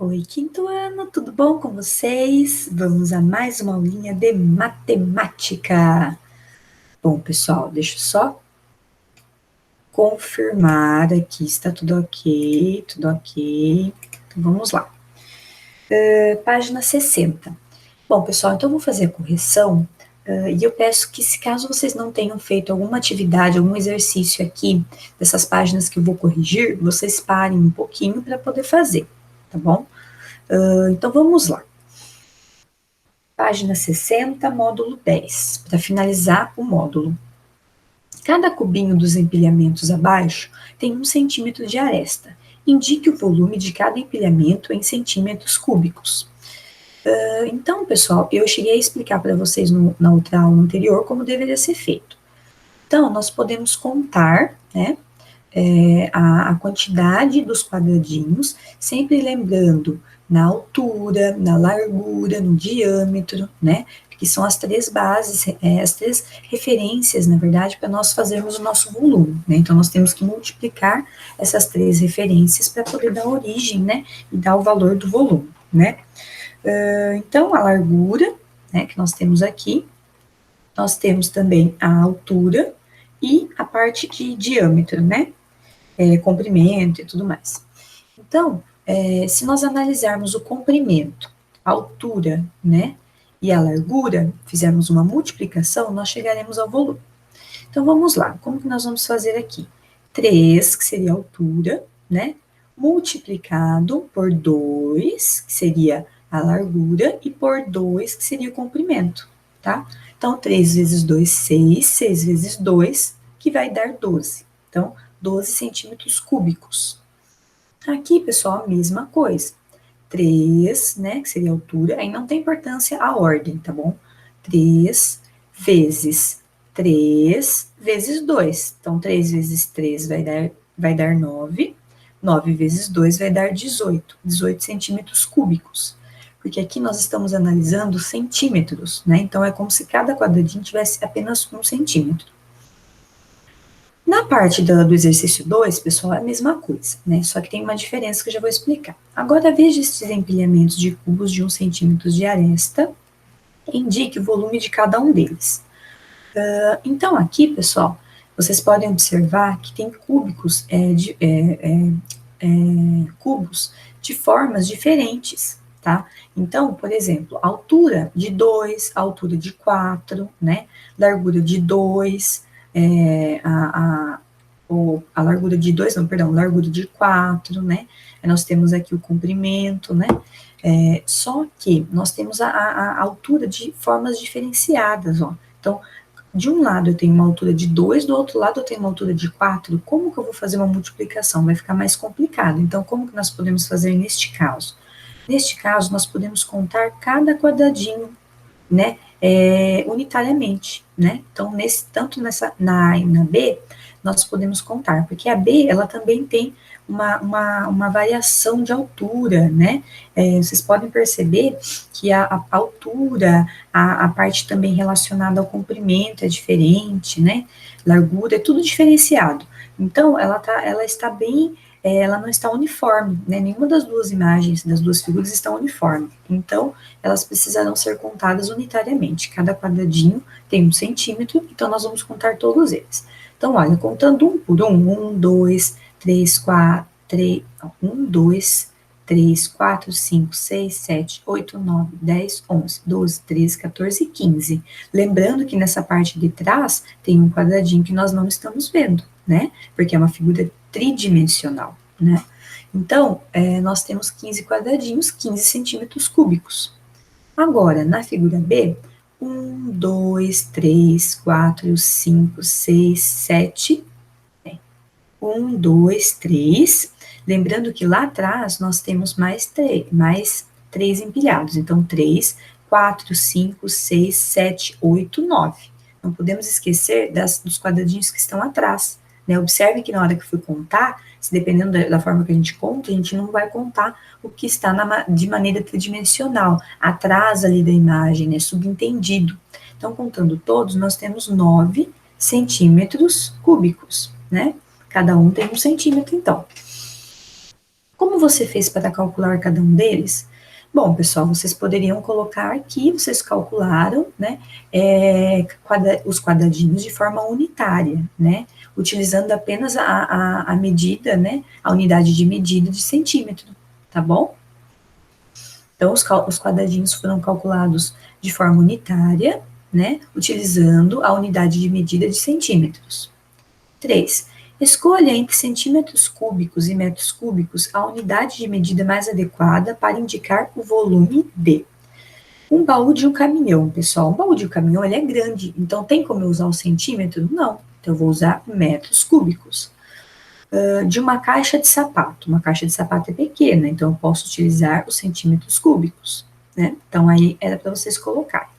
Oi, quinto ano, tudo bom com vocês? Vamos a mais uma aulinha de matemática. Bom, pessoal, deixa eu só confirmar aqui, está tudo ok, tudo ok. Então, vamos lá. Página 60. Bom, pessoal, então eu vou fazer a correção e eu peço que, se caso vocês não tenham feito alguma atividade, algum exercício aqui dessas páginas que eu vou corrigir, vocês parem um pouquinho para poder fazer, tá bom? Então, vamos lá. Página 60, módulo 10, para finalizar o módulo. Cada cubinho dos empilhamentos abaixo tem 1 centímetro de aresta. Indique o volume de cada empilhamento em centímetros cúbicos. Então, pessoal, eu cheguei a explicar para vocês na outra aula anterior como deveria ser feito. Então, nós podemos contar, né, a quantidade dos quadradinhos, sempre lembrando na altura, na largura, no diâmetro, né? Que são as três bases, as três referências, na verdade, para nós fazermos o nosso volume, né? Então, nós temos que multiplicar essas três referências para poder dar origem, né? E dar o valor do volume, né? Então, a largura, né? Que nós temos aqui, nós temos também a altura e a parte de diâmetro, né? Comprimento e tudo mais. Então, se nós analisarmos o comprimento, a altura, né, e a largura, fizermos uma multiplicação, nós chegaremos ao volume. Então, vamos lá, como que nós vamos fazer aqui? 3, que seria a altura, né, multiplicado por 2, que seria a largura, e por 2, que seria o comprimento, tá? Então, 3 vezes 2, 6, 6 vezes 2, que vai dar 12. Então, 12 centímetros cúbicos. Aqui, pessoal, a mesma coisa. 3, né, que seria a altura, aí não tem importância a ordem, tá bom? 3 vezes 3 vezes 2. Então, 3 vezes 3 vai dar 9. 9 vezes 2 vai dar 18. 18 centímetros cúbicos. Porque aqui nós estamos analisando centímetros, né? Então, é como se cada quadradinho tivesse apenas 1 centímetro. Na parte do exercício 2, pessoal, é a mesma coisa, né? Só que tem uma diferença que eu já vou explicar. Agora, veja esses empilhamentos de cubos de 1 centímetro de aresta, indique o volume de cada um deles. Então, aqui, pessoal, vocês podem observar que tem cubos de formas diferentes, tá? Então, por exemplo, altura de 2, altura de 4, né? Largura de 2, a largura de 2, não, perdão, largura de 4, né? Nós temos aqui o comprimento, né? Só que nós temos a altura de formas diferenciadas, ó. Então, de um lado eu tenho uma altura de 2, do outro lado eu tenho uma altura de 4, como que eu vou fazer uma multiplicação? Vai ficar mais complicado. Então, como que nós podemos fazer neste caso? Neste caso, nós podemos contar cada quadradinho, né, unitariamente, né? Então, tanto na A e na B, nós podemos contar, porque a B, ela também tem uma variação de altura, né? Vocês podem perceber que a altura, a parte também relacionada ao comprimento é diferente, né? Largura, é tudo diferenciado. Então, ela está bem, ela não está uniforme, né? Nenhuma das duas imagens, das duas figuras está uniforme. Então, elas precisarão ser contadas unitariamente. Cada quadradinho tem 1 centímetro, então nós vamos contar todos eles. Então, olha, contando um por um, 1, 2, 3, 4, 3, 1, 2, 3, 4, 5, 6, 7, 8, 9, 10, 11, 12, 13, 14 e 15. Lembrando que nessa parte de trás tem um quadradinho que nós não estamos vendo, né? Porque é uma figura tridimensional, né? Então, nós temos 15 quadradinhos, 15 centímetros cúbicos. Agora, na figura B, 1, 2, 3, 4, 5, 6, 7. 1, 2, 3. Lembrando que lá atrás nós temos mais três empilhados. Então, 3, 4, 5, 6, 7, 8, 9. Não podemos esquecer dos quadradinhos que estão atrás. Né? Observe que na hora que fui contar, se dependendo da forma que a gente conta, a gente não vai contar o que está de maneira tridimensional, atrás ali da imagem, né? Subentendido. Então, contando todos, nós temos 9 centímetros cúbicos, né? Cada um tem 1 centímetro, então. Como você fez para calcular cada um deles? Bom, pessoal, vocês poderiam colocar aqui, vocês calcularam, né, os quadradinhos de forma unitária, né, utilizando apenas a medida, né, a unidade de medida de centímetro, tá bom? Então, os quadradinhos foram calculados de forma unitária, né, utilizando a unidade de medida de centímetros. 3. Escolha entre centímetros cúbicos e metros cúbicos a unidade de medida mais adequada para indicar o volume de um baú de um caminhão, pessoal. Um baú de um caminhão, ele é grande, então tem como eu usar o centímetro? Não. Então, eu vou usar metros cúbicos. De uma caixa de sapato. Uma caixa de sapato é pequena, então eu posso utilizar os centímetros cúbicos, né? Então, aí era para vocês colocarem.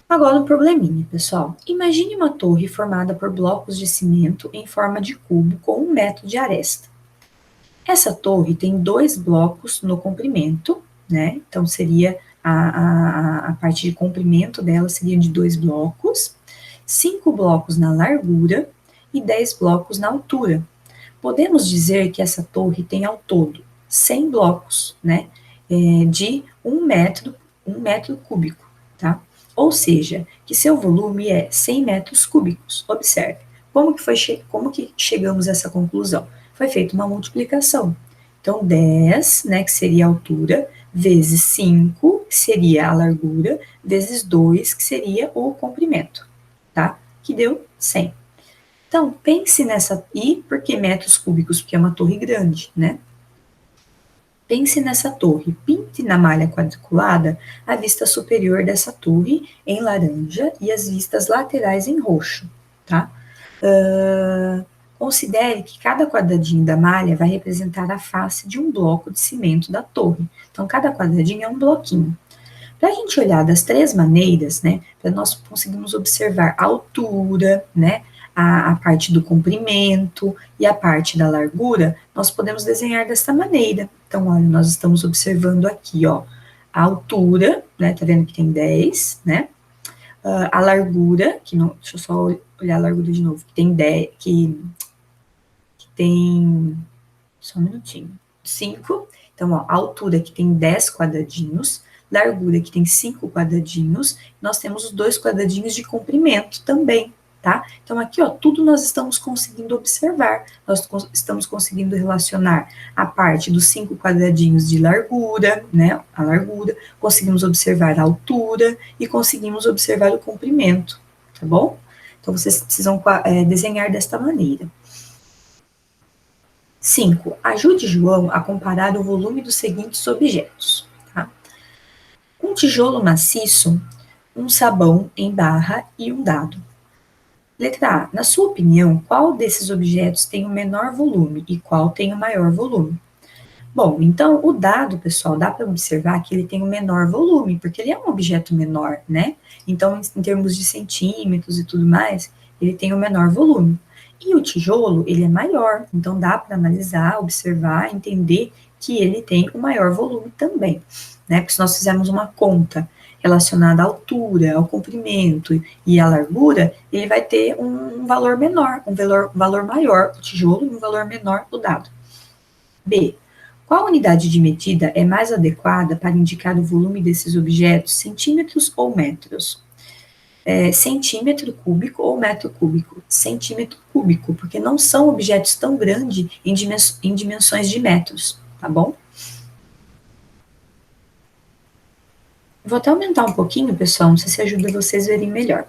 Agora um probleminha, pessoal. Imagine uma torre formada por blocos de cimento em forma de cubo com 1 metro de aresta. Essa torre tem 2 blocos no comprimento, né? Então, seria a parte de comprimento dela seria de 2 blocos, 5 blocos na largura e 10 blocos na altura. Podemos dizer que essa torre tem ao todo 100 blocos, né? De 1 metro cúbico, tá? Ou seja, que seu volume é 100 metros cúbicos. Observe, como que chegamos a essa conclusão? Foi feita uma multiplicação. Então, 10, né, que seria a altura, vezes 5, que seria a largura, vezes 2, que seria o comprimento, tá? Que deu 100. Então, pense nessa... E por que metros cúbicos? Porque é uma torre grande, né? Pense nessa torre, pinte na malha quadriculada a vista superior dessa torre em laranja e as vistas laterais em roxo, tá? Considere que cada quadradinho da malha vai representar a face de um bloco de cimento da torre. Então, cada quadradinho é um bloquinho. Para a gente olhar das 3 maneiras, né, para nós conseguirmos observar a altura, né, a parte do comprimento e a parte da largura, nós podemos desenhar desta maneira. Então, olha, nós estamos observando aqui, ó, a altura, né, tá vendo que tem 10, né, a largura, que não, deixa eu só olhar a largura de novo, que tem 10, que tem, só um minutinho, 5, então, ó, a altura que tem 10 quadradinhos, largura que tem 5 quadradinhos, nós temos os 2 quadradinhos de comprimento também, tá? Então, aqui, ó, tudo nós estamos conseguindo observar, nós estamos conseguindo relacionar a parte dos 5 quadradinhos de largura, né, a largura, conseguimos observar a altura e conseguimos observar o comprimento, tá bom? Então, vocês precisam desenhar desta maneira. 5. Ajude João a comparar o volume dos seguintes objetos, tá? Um tijolo maciço, um sabão em barra e um dado. Letra A. Na sua opinião, qual desses objetos tem o menor volume e qual tem o maior volume? Bom, então o dado, pessoal, dá para observar que ele tem o menor volume, porque ele é um objeto menor, né? Então, em termos de centímetros e tudo mais, ele tem o menor volume. E o tijolo, ele é maior, então dá para analisar, observar, entender que ele tem o maior volume também, né? Porque se nós fizermos uma conta relacionada à altura, ao comprimento e à largura, ele vai ter um valor menor, um valor maior o tijolo e um valor menor o dado. B. Qual unidade de medida é mais adequada para indicar o volume desses objetos, centímetros ou metros? Centímetro cúbico ou metro cúbico? Centímetro cúbico, porque não são objetos tão grandes em dimensões de metros, tá bom? Vou até aumentar um pouquinho, pessoal, não sei se ajuda vocês a verem melhor.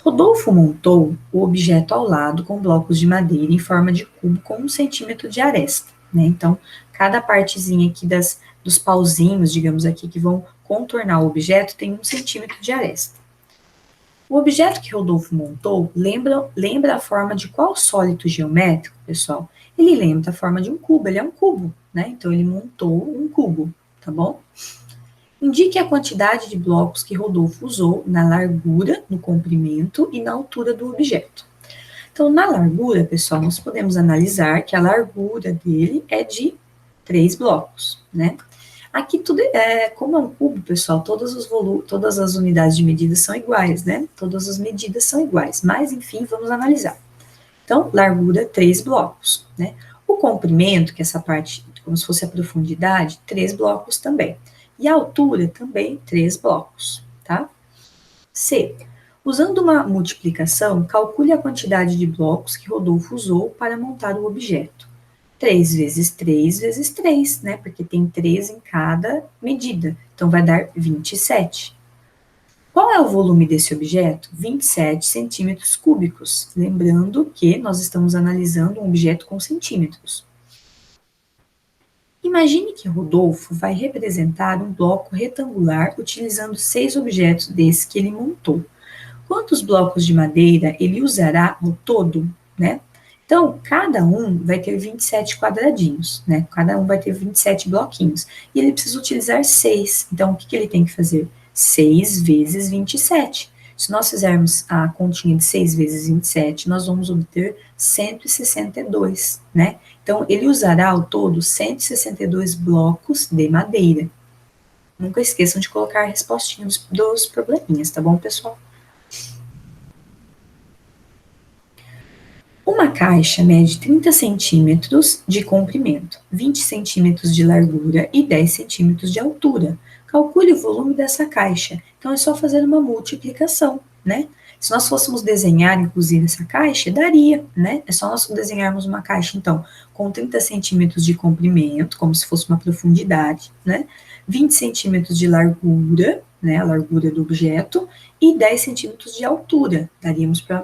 Rodolfo montou o objeto ao lado com blocos de madeira em forma de cubo com 1 centímetro de aresta, né? Então, cada partezinha aqui dos pauzinhos, digamos aqui, que vão contornar o objeto tem 1 centímetro de aresta. O objeto que Rodolfo montou lembra a forma de qual sólido geométrico, pessoal? Ele lembra a forma de um cubo, ele é um cubo, né? Então, ele montou um cubo, tá bom? Indique a quantidade de blocos que Rodolfo usou na largura, no comprimento e na altura do objeto. Então, na largura, pessoal, nós podemos analisar que a largura dele é de 3 blocos, né? Aqui tudo como é um cubo, pessoal, todas as unidades de medida são iguais, né? Todas as medidas são iguais, mas, enfim, vamos analisar. Então, largura, 3 blocos, né? O comprimento, que é essa parte como se fosse a profundidade, 3 blocos também. E a altura também, 3 blocos, tá? C. Usando uma multiplicação, calcule a quantidade de blocos que Rodolfo usou para montar o objeto. 3 vezes 3 vezes 3, né? Porque tem 3 em cada medida. Então, vai dar 27. Qual é o volume desse objeto? 27 centímetros cúbicos. Lembrando que nós estamos analisando um objeto com centímetros. Imagine que Rodolfo vai representar um bloco retangular utilizando 6 objetos desses que ele montou. Quantos blocos de madeira ele usará ao todo, né? Então, cada um vai ter 27 quadradinhos, né? Cada um vai ter 27 bloquinhos. E ele precisa utilizar 6. Então, o que ele tem que fazer? 6 vezes 27. Se nós fizermos a continha de 6 vezes 27, nós vamos obter 162, né? Então, ele usará ao todo 162 blocos de madeira. Nunca esqueçam de colocar a respostinha dos probleminhas, tá bom, pessoal? Uma caixa mede 30 centímetros de comprimento, 20 centímetros de largura e 10 centímetros de altura. Calcule o volume dessa caixa. Então, é só fazer uma multiplicação, né? Se nós fôssemos desenhar, inclusive, essa caixa, daria, né? É só nós desenharmos uma caixa, então, com 30 centímetros de comprimento, como se fosse uma profundidade, né? 20 centímetros de largura, né? A largura do objeto, e 10 centímetros de altura.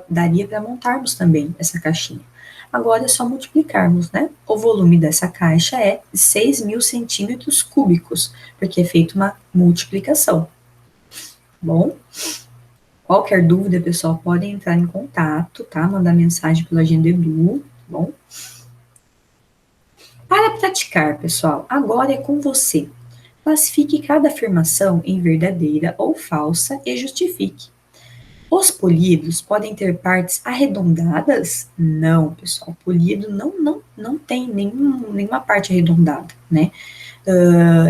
Daria para montarmos também essa caixinha. Agora é só multiplicarmos, né? O volume dessa caixa é 6.000 centímetros cúbicos, porque é feita uma multiplicação. Bom, qualquer dúvida, pessoal, podem entrar em contato, tá? Mandar mensagem pela Agenda Edu, bom? Para praticar, pessoal, agora é com você. Classifique cada afirmação em verdadeira ou falsa e justifique. Os polidos podem ter partes arredondadas? Não, pessoal. Polido não tem nenhuma parte arredondada, né?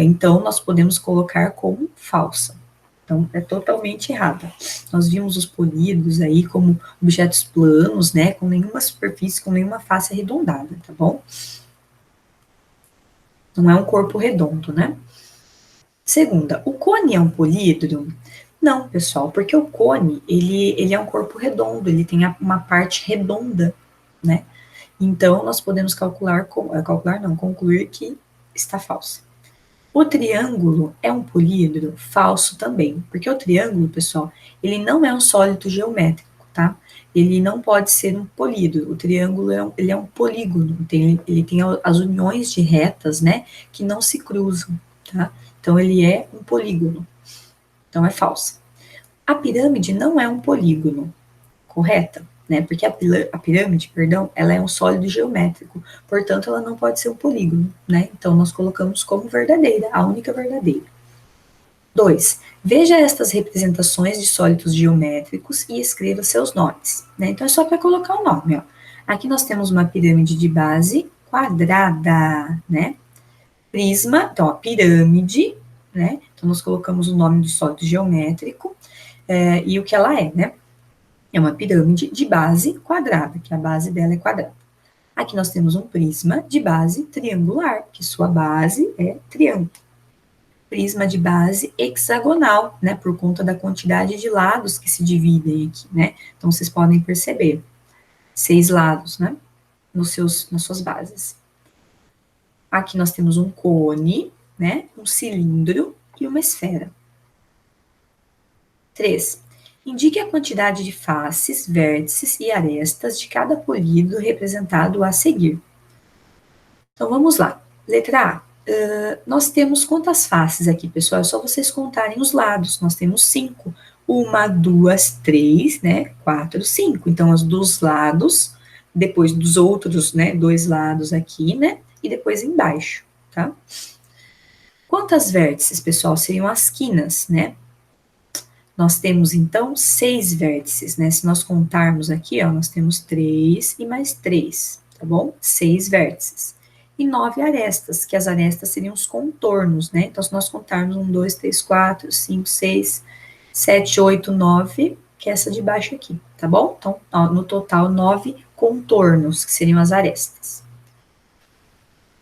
Então, nós podemos colocar como falsa. Então, é totalmente errada. Nós vimos os polidos aí como objetos planos, né? Com nenhuma superfície, com nenhuma face arredondada, tá bom? Não é um corpo redondo, né? Segunda, o cone é um polídromo? Não, pessoal, porque o cone, ele é um corpo redondo, ele tem uma parte redonda, né? Então, nós podemos concluir que está falso. O triângulo é um polídromo? Falso também, porque o triângulo, pessoal, ele não é um sólido geométrico, tá? Ele não pode ser um polídromo. O triângulo ele é um polígono, ele tem as uniões de retas, né, que não se cruzam, tá? Então, ele é um polígono. Então, é falso. A pirâmide não é um polígono, correta? Né? Porque a pirâmide, perdão, ela é um sólido geométrico, portanto, ela não pode ser um polígono, né? Então, nós colocamos como verdadeira, a única verdadeira. 2. Veja estas representações de sólidos geométricos e escreva seus nomes, né? Então, é só para colocar o nome, ó. Aqui nós temos uma pirâmide de base quadrada, né? Prisma, então, a pirâmide, né? Então, nós colocamos o nome do sólido geométrico e o que ela é, né? É uma pirâmide de base quadrada, que a base dela é quadrada. Aqui nós temos um prisma de base triangular, que sua base é triângulo. Prisma de base hexagonal, né? Por conta da quantidade de lados que se dividem aqui, né? Então, vocês podem perceber. 6 lados, né? Nas suas bases. Aqui nós temos um cone, né? Um cilindro e uma esfera. 3. Indique a quantidade de faces, vértices e arestas de cada polido representado a seguir. Então, vamos lá. Letra A. Nós temos quantas faces aqui, pessoal? É só vocês contarem os lados. Nós temos 5. 1, 2, 3, né? 4, 5. Então, os dos lados, depois dos outros, né? 2 lados aqui, né? E depois embaixo, tá? Quantas vértices, pessoal? Seriam as quinas, né? Nós temos, então, 6 vértices, né? Se nós contarmos aqui, ó, nós temos 3 e mais 3, tá bom? 6 vértices. E 9 arestas, que as arestas seriam os contornos, né? Então, se nós contarmos 1, 2, 3, 4, 5, 6, 7, 8, 9, que é essa de baixo aqui, tá bom? Então, ó, no total, 9 contornos, que seriam as arestas.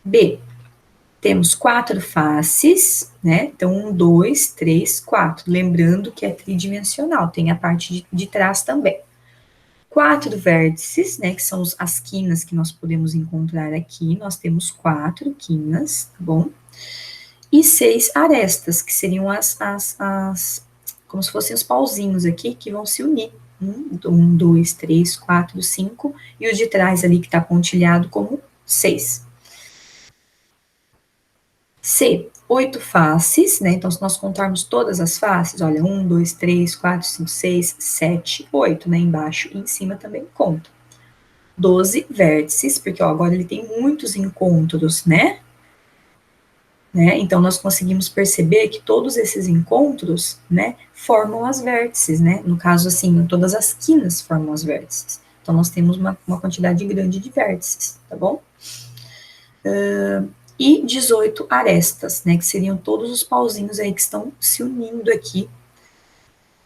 B. Temos 4 faces, né? Então, 1, 2, 3, 4. Lembrando que é tridimensional, tem a parte de trás também. 4 vértices, né? Que são as quinas que nós podemos encontrar aqui. Nós temos 4 quinas, tá bom? E 6 arestas, que seriam como se fossem os pauzinhos aqui, que vão se unir. 1, 2, 3, 4, 5. E o de trás ali, que está pontilhado, como 6. C, 8 faces, né? Então, se nós contarmos todas as faces, olha, 1, 2, 3, 4, 5, 6, 7, 8, né? Embaixo e em cima também conta. 12 vértices, porque ó, agora ele tem muitos encontros, né? Então, nós conseguimos perceber que todos esses encontros, né, formam as vértices, né? No caso, assim, todas as quinas formam as vértices. Então, nós temos uma quantidade grande de vértices, tá bom? E 18 arestas, né, que seriam todos os pauzinhos aí que estão se unindo aqui,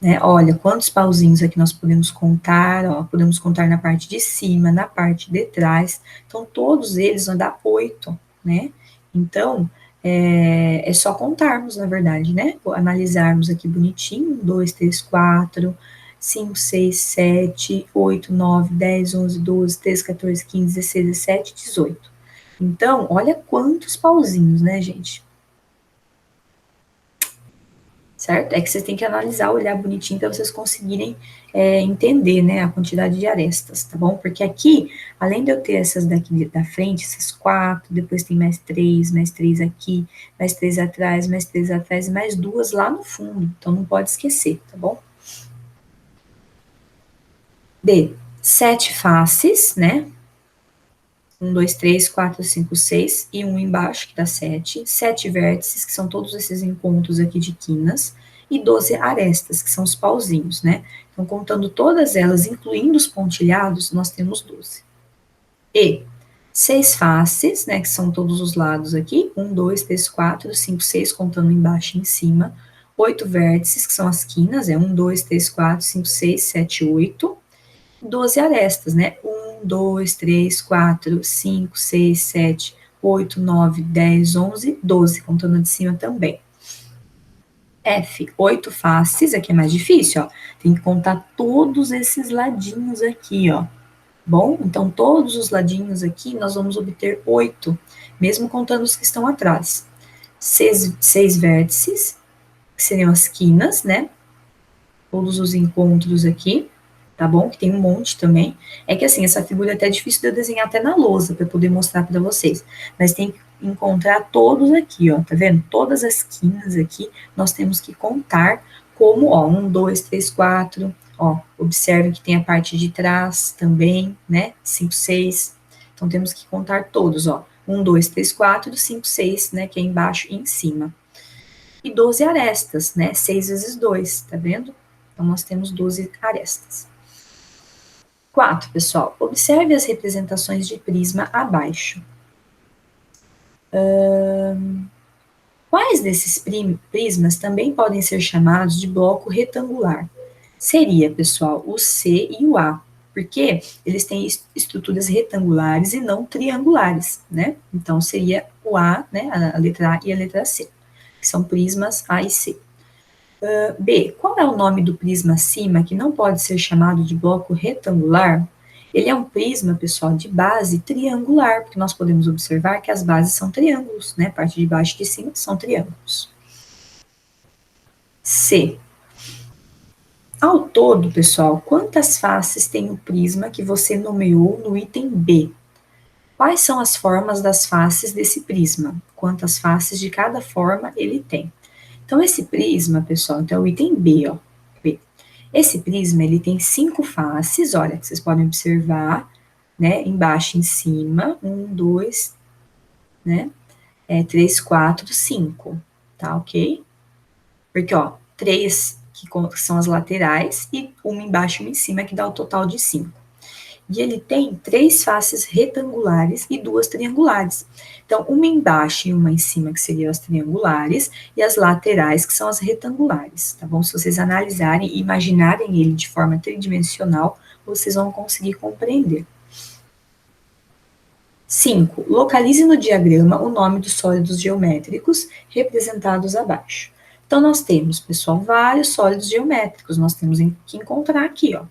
né? Olha, quantos pauzinhos aqui nós podemos contar, ó, podemos contar na parte de cima, na parte de trás. Então, todos eles vão dar 8, né? Então, é só contarmos, na verdade, né? Analisarmos aqui bonitinho, 1, 2, 3, 4, 5, 6, 7, 8, 9, 10, 11, 12, 13, 14, 15, 16, 17, 18. Então, olha quantos pauzinhos, né, gente? Certo? É que vocês têm que analisar, olhar bonitinho para vocês conseguirem entender, né, a quantidade de arestas, tá bom? Porque aqui, além de eu ter essas daqui da frente, essas 4, depois tem mais 3 aqui, mais 3 atrás, e mais 2 lá no fundo. Então, não pode esquecer, tá bom? D, 7 faces, né? 1, 2, 3, 4, 5, 6 e um embaixo, que dá 7. 7 vértices, que são todos esses encontros aqui de quinas. E 12 arestas, que são os pauzinhos, né? Então, contando todas elas, incluindo os pontilhados, nós temos 12. E 6 faces, né? Que são todos os lados aqui. 1, 2, 3, 4, 5, 6, contando embaixo e em cima. 8 vértices, que são as quinas, 1, 2, 3, 4, 5, 6, 7, 8. 12 arestas, né? 1, 2, 3, 4, 5, 6, 7, 8, 9, 10, 11, 12, contando de cima também. F, 8 faces, aqui é mais difícil, ó. Tem que contar todos esses ladinhos aqui, ó. Bom, então todos os ladinhos aqui nós vamos obter 8, mesmo contando os que estão atrás. 6 vértices, que seriam as quinas, né? Todos os encontros aqui, tá bom? Que tem um monte também. É que assim, essa figura é até difícil de eu desenhar até na lousa para poder mostrar para vocês. Mas tem que encontrar todos aqui, ó, tá vendo? Todas as quinas aqui, nós temos que contar como, ó, 1, 2, 3, 4, ó, observe que tem a parte de trás também, né? 5, 6. Então, temos que contar todos, ó. 1, 2, 3, 4, 5, 6, né? Que é embaixo e em cima. E 12 arestas, né? 6 vezes 2, tá vendo? Então, nós temos 12 arestas. 4, pessoal, observe as representações de prisma abaixo. Quais desses prismas também podem ser chamados de bloco retangular? Seria, pessoal, o C e o A, porque eles têm estruturas retangulares e não triangulares, né? Então, seria o A, né, a letra A e a letra C, que são prismas A e C. B, qual é o nome do prisma acima que não pode ser chamado de bloco retangular? Ele é um prisma, pessoal, de base triangular, porque nós podemos observar que as bases são triângulos, né? A parte de baixo e de cima são triângulos. C. Ao todo, pessoal, quantas faces tem o prisma que você nomeou no item B? Quais são as formas das faces desse prisma? Quantas faces de cada forma ele tem? Então, esse prisma, pessoal, então é o item B, ó. B. Esse prisma, ele tem 5 faces, olha, que vocês podem observar, né? Embaixo e em cima, 1, 2, né? 3, 4, 5, tá ok? Porque, ó, 3 que são as laterais e uma embaixo e uma em cima, que dá o total de 5. E ele tem 3 faces retangulares e 2 triangulares. Então, uma embaixo e uma em cima, que seriam as triangulares, e as laterais, que são as retangulares, tá bom? Se vocês analisarem e imaginarem ele de forma tridimensional, vocês vão conseguir compreender. 5. Localize no diagrama o nome dos sólidos geométricos representados abaixo. Então, nós temos, pessoal, vários sólidos geométricos. Nós temos que encontrar aqui, ó,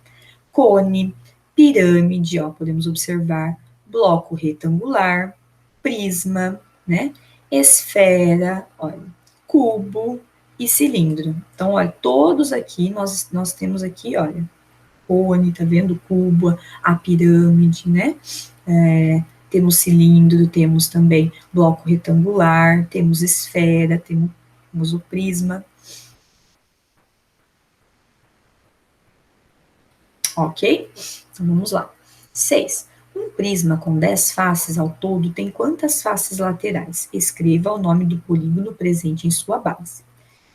cone, pirâmide, ó, podemos observar, bloco retangular, prisma, né, esfera, olha, cubo e cilindro. Então, olha, todos aqui, nós temos aqui, olha, cone, tá vendo? Cubo, a pirâmide, né? Temos cilindro, temos também bloco retangular, temos esfera, temos o prisma. Ok? Então vamos lá. 6. Um prisma com 10 faces ao todo tem quantas faces laterais? Escreva o nome do polígono presente em sua base.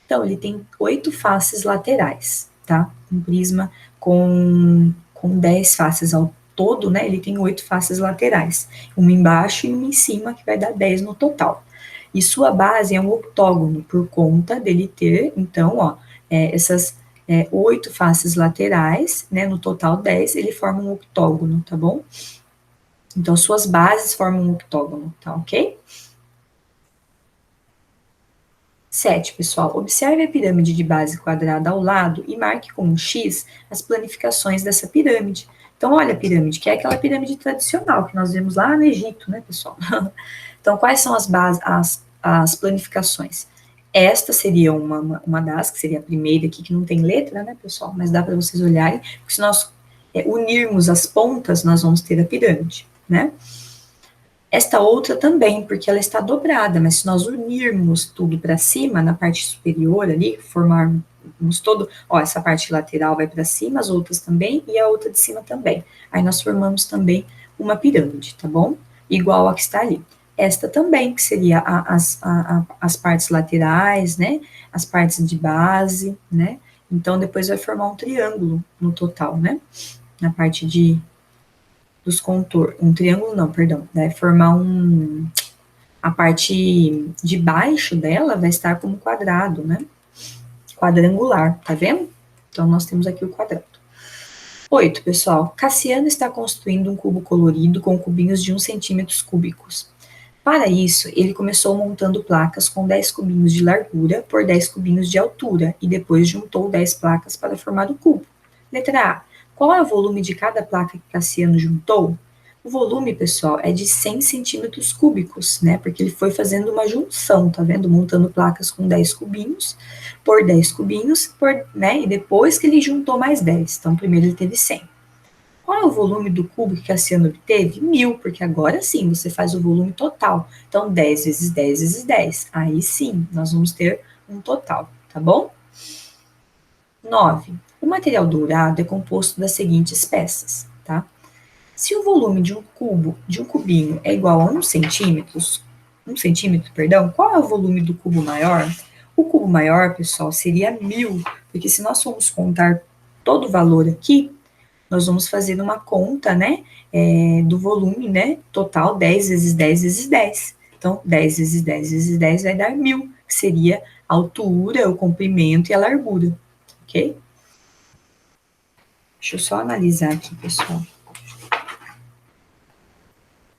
Então, ele tem 8 faces laterais, tá? Um prisma com 10 faces ao todo, né? Ele tem 8 faces laterais. Uma embaixo e uma em cima, que vai dar 10 no total. E sua base é um octógono, por conta dele ter, então, ó, essas 8 faces laterais, né? No total 10, ele forma um octógono, tá bom? Então, suas bases formam um octógono, tá ok? 7, pessoal, observe a pirâmide de base quadrada ao lado e marque com um X as planificações dessa pirâmide. Então, olha a pirâmide, que é aquela pirâmide tradicional que nós vemos lá no Egito, né, pessoal? Então, quais são as bases, as planificações? Esta seria uma das, que seria a primeira aqui, que não tem letra, né, pessoal? Mas dá para vocês olharem, porque se nós unirmos as pontas, nós vamos ter a pirâmide, né? Esta outra também, porque ela está dobrada, mas se nós unirmos tudo para cima, na parte superior ali, formarmos todo, ó, essa parte lateral vai para cima, as outras também, e a outra de cima também. Aí nós formamos também uma pirâmide, tá bom? Igual a que está ali. Esta também, que seria as partes laterais, né? As partes de base, né? Então, depois vai formar um triângulo no total, né? Na parte dos contornos, um triângulo não, perdão, vai formar a parte de baixo dela vai estar como quadrado, né? Quadrangular, tá vendo? Então, nós temos aqui o quadrado. 8, pessoal. Cassiano está construindo um cubo colorido com cubinhos de 1 centímetros cúbicos. Para isso, ele começou montando placas com 10 cubinhos de largura por 10 cubinhos de altura e depois juntou 10 placas para formar o cubo. Letra A. Qual é o volume de cada placa que Cassiano juntou? O volume, pessoal, é de 100 centímetros cúbicos, né? Porque ele foi fazendo uma junção, tá vendo? Montando placas com 10 cubinhos, por 10 cubinhos, né? E depois que ele juntou mais 10. Então, primeiro ele teve 100. Qual é o volume do cubo que Cassiano obteve? 1000, porque agora sim você faz o volume total. Então, 10 vezes 10 vezes 10. Aí sim, nós vamos ter um total, tá bom? 9. O material dourado é composto das seguintes peças, tá? Se o volume de um cubinho é igual a 1 centímetro, perdão, qual é o volume do cubo maior? O cubo maior, pessoal, seria 1000, porque se nós formos contar todo o valor aqui, nós vamos fazer uma conta, né, do volume, né, total 10 vezes 10 vezes 10. Então, 10 vezes 10 vezes 10 vai dar 1000, que seria a altura, o comprimento e a largura, ok? Deixa eu só analisar aqui, pessoal.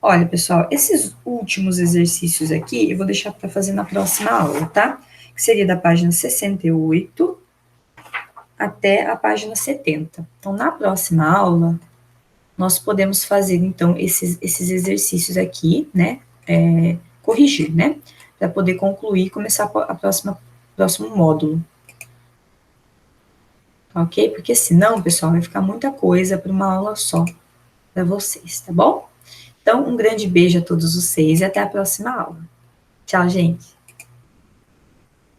Olha, pessoal, esses últimos exercícios aqui, eu vou deixar para fazer na próxima aula, tá? Que seria da página 68 até a página 70. Então, na próxima aula, nós podemos fazer, então, esses exercícios aqui, né? Corrigir, né? Para poder concluir e começar próximo módulo. Ok? Porque senão, pessoal, vai ficar muita coisa para uma aula só para vocês, tá bom? Então, um grande beijo a todos vocês e até a próxima aula. Tchau, gente!